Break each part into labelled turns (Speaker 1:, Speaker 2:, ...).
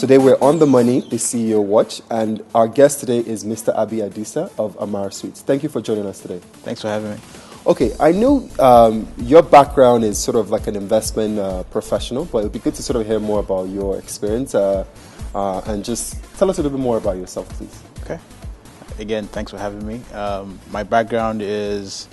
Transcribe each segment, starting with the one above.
Speaker 1: Today we're on the money, the CEO Watch, and our guest today is Mr. Abi Adisa of Amara Suites. Thank you for joining us today.
Speaker 2: Thanks for having me.
Speaker 1: Okay, I know your background is sort of like an investment professional, but it would be good to sort of hear more about your experience and just tell us a little bit more about yourself, please.
Speaker 2: Okay. Again, thanks for having me. My background is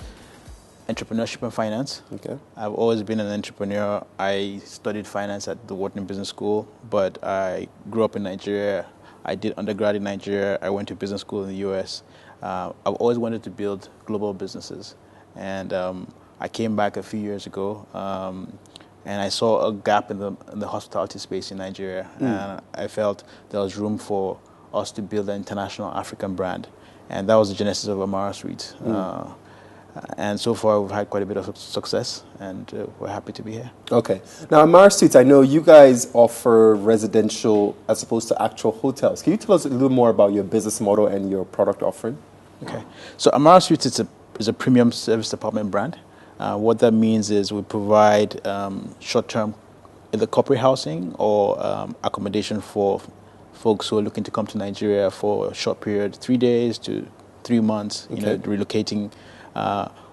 Speaker 2: entrepreneurship and finance.
Speaker 1: Okay.
Speaker 2: I've always been an entrepreneur. I studied finance at the Wharton Business School, but I grew up in Nigeria. I did undergrad in Nigeria. I went to business school in the US. I've always wanted to build global businesses. And I came back a few years ago and I saw a gap in the hospitality space in Nigeria. And I felt there was room for us to build an international African brand. And that was the genesis of Amara Suites. And so far, we've had quite a bit of success, and we're happy to be here.
Speaker 1: Okay. Now, Amara Suites, I know you guys offer residential as opposed to actual hotels. Can you tell us a little more about your business model and your product offering?
Speaker 2: Okay. So Amara Suites is a premium service apartment brand. What that means is we provide short-term either corporate housing or accommodation for folks who are looking to come to Nigeria for a short period, 3 days to 3 months, relocating.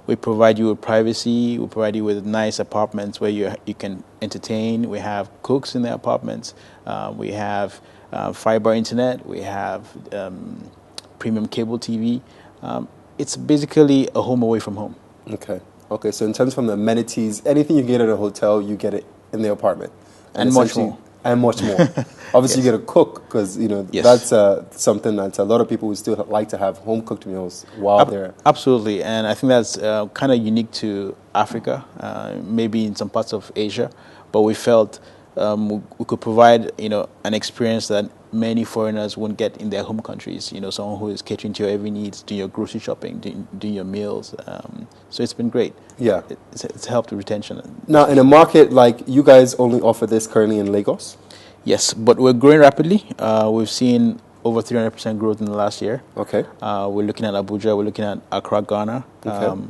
Speaker 2: We provide you with privacy. We provide you with nice apartments where you can entertain. We have cooks in the apartments. We have fiber internet. We have premium cable TV. It's basically a home away from home.
Speaker 1: Okay. Okay. So in terms from the amenities, anything you get at a hotel, you get it in the apartment,
Speaker 2: and much more.
Speaker 1: And much more. Obviously,
Speaker 2: Yes.
Speaker 1: you get a cook because that's something that a lot of people would still like to have home cooked meals while they're.
Speaker 2: Absolutely, and I think that's kind of unique to Africa, maybe in some parts of Asia, but we felt we could provide an experience that many foreigners won't get in their home countries. Someone who is catering to your every needs, doing your grocery shopping, doing your meals. So it's been great.
Speaker 1: Yeah,
Speaker 2: it's helped with retention.
Speaker 1: Now, in a market like you guys only offer this currently in Lagos?
Speaker 2: Yes, but we're growing rapidly. We've seen over 300% growth in the last year.
Speaker 1: Okay.
Speaker 2: We're looking at Abuja. We're looking at Accra, Ghana.
Speaker 1: Okay.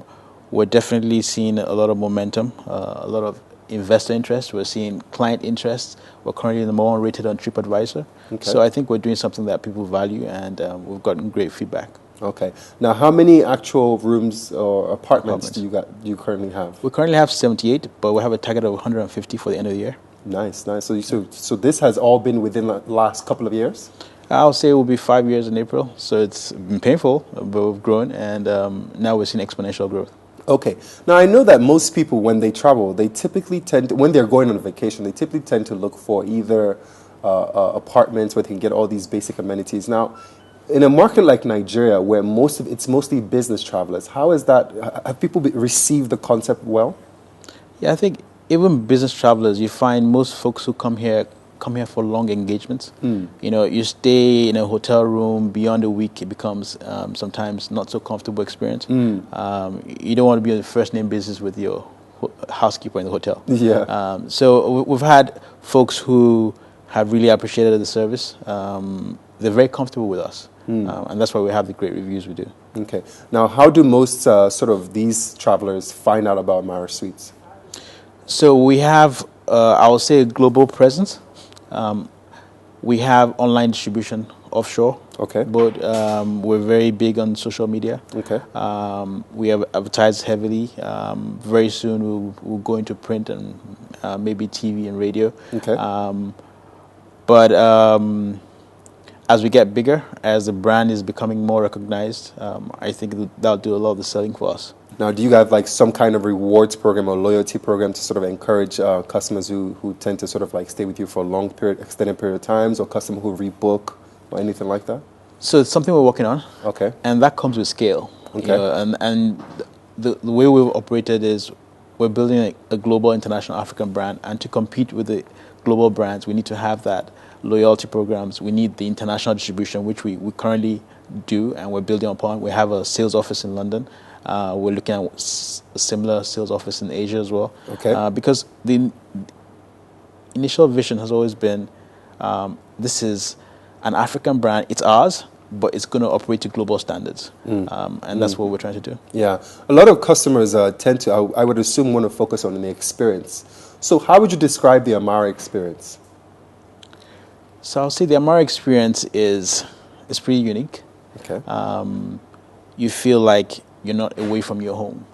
Speaker 2: We're definitely seeing a lot of momentum, a lot of investor interest. We're seeing client interest. We're currently the number one rated on TripAdvisor. Okay. So I think we're doing something that people value, and we've gotten great feedback.
Speaker 1: Okay. Now, how many actual rooms or apartments do you currently have?
Speaker 2: We currently have 78, but we have a target of 150 for the end of the year.
Speaker 1: Nice, nice. So this has all been within the last couple of years?
Speaker 2: I'll say it will be 5 years in April. So it's been painful, but we've grown, and now we're seeing exponential growth.
Speaker 1: Okay. Now, I know that most people, when they travel, they typically tend to, when they're going on a vacation, they typically tend to look for either apartments where they can get all these basic amenities. Now, in a market like Nigeria, where it's mostly business travelers, how is that? Have people received the concept well?
Speaker 2: Yeah, I think even business travelers, you find most folks who come here for long engagements. You stay in a hotel room beyond a week, it becomes sometimes not so comfortable experience. You don't want to be on the first name basis with your housekeeper in the hotel.
Speaker 1: Yeah.
Speaker 2: So we've had folks who have really appreciated the service. They're very comfortable with us, and that's why we have the great reviews we do.
Speaker 1: Okay. Now, how do most sort of these travelers find out about Amara Suites?
Speaker 2: So we have, I would say, a global presence. We have online distribution offshore.
Speaker 1: Okay.
Speaker 2: But we're very big on social media. Okay. We have advertised heavily. Very soon we'll go into print and maybe TV and radio.
Speaker 1: Okay.
Speaker 2: But as we get bigger, as the brand is becoming more recognized, I think that'll do a lot of the selling for us.
Speaker 1: Now, do you have like some kind of rewards program or loyalty program to sort of encourage customers who tend to sort of like stay with you for a long period, extended period of times, or customers who rebook or anything like that?
Speaker 2: So it's something we're working on. Okay. And that comes with scale. Okay. And the way we've operated is we're building a global international African brand, and to compete with the global brands, we need to have that loyalty programs. We need the international distribution, which we currently do, and we're building upon. We have a sales office in London. We're looking at a similar sales office in Asia as well. Okay. Because the initial vision has always been, this is an African brand. It's ours, but it's going to operate to global standards. And that's what we're trying to do.
Speaker 1: Yeah. A lot of customers tend to, I would assume, want to focus on the experience. So how would you describe the Amara experience?
Speaker 2: So I'll say the Amara experience is pretty unique.
Speaker 1: Okay.
Speaker 2: You feel like you're not away from your home.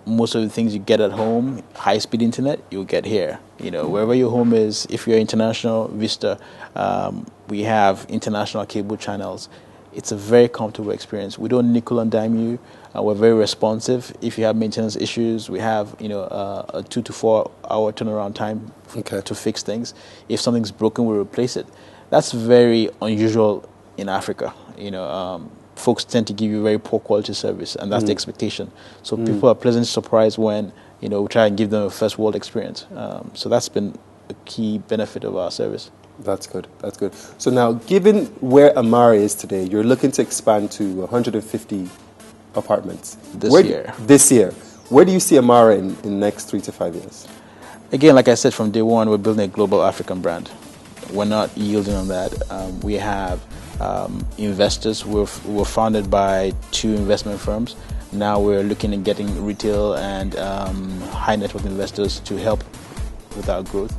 Speaker 2: Most of the things you get at home, high-speed internet, you'll get here. You know, wherever your home is, if you're international Vista, we have international cable channels. It's a very comfortable experience. We don't nickel and dime you. We're very responsive. If you have maintenance issues, we have a 2 to 4 hour turnaround time to fix things. If something's broken, we replace it. That's very unusual in Africa. Folks tend to give you very poor quality service, and that's the expectation. So people are pleasantly surprised when we try and give them a first world experience. So that's been a key benefit of our service.
Speaker 1: That's good. That's good. So now, given where Amara is today, you're looking to expand to 150 apartments this year. Where do you see Amara in the next 3 to 5 years?
Speaker 2: Again, like I said, from day one, we're building a global African brand. We're not yielding on that. We have investors. We're founded by 2 investment firms. Now we're looking at getting retail and high net worth investors to help with our growth.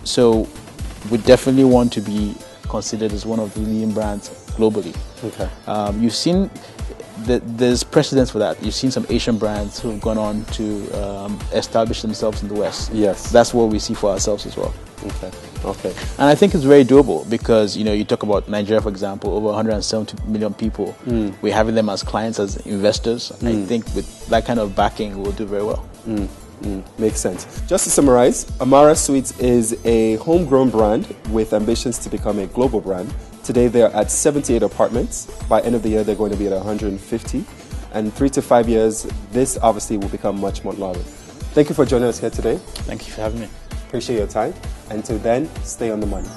Speaker 2: So we definitely want to be considered as one of the leading brands globally. Okay. You've seen there's precedence for that. You've seen some Asian brands who've gone on to establish themselves in the West. Yes. That's what we see for ourselves as well. Okay. And I think it's very doable because, you talk about Nigeria, for example, over 170 million people. We're having them as clients, as investors. I think with that kind of backing, we'll do very well.
Speaker 1: Makes sense. Just to summarize, Amara Suites is a homegrown brand with ambitions to become a global brand. Today they're at 78 apartments. By end of the year, they're going to be at 150. And 3 to 5 years, this obviously will become much more larger. Thank you for joining us here today.
Speaker 2: Thank you for having me.
Speaker 1: Appreciate your time. Until then, stay on the money.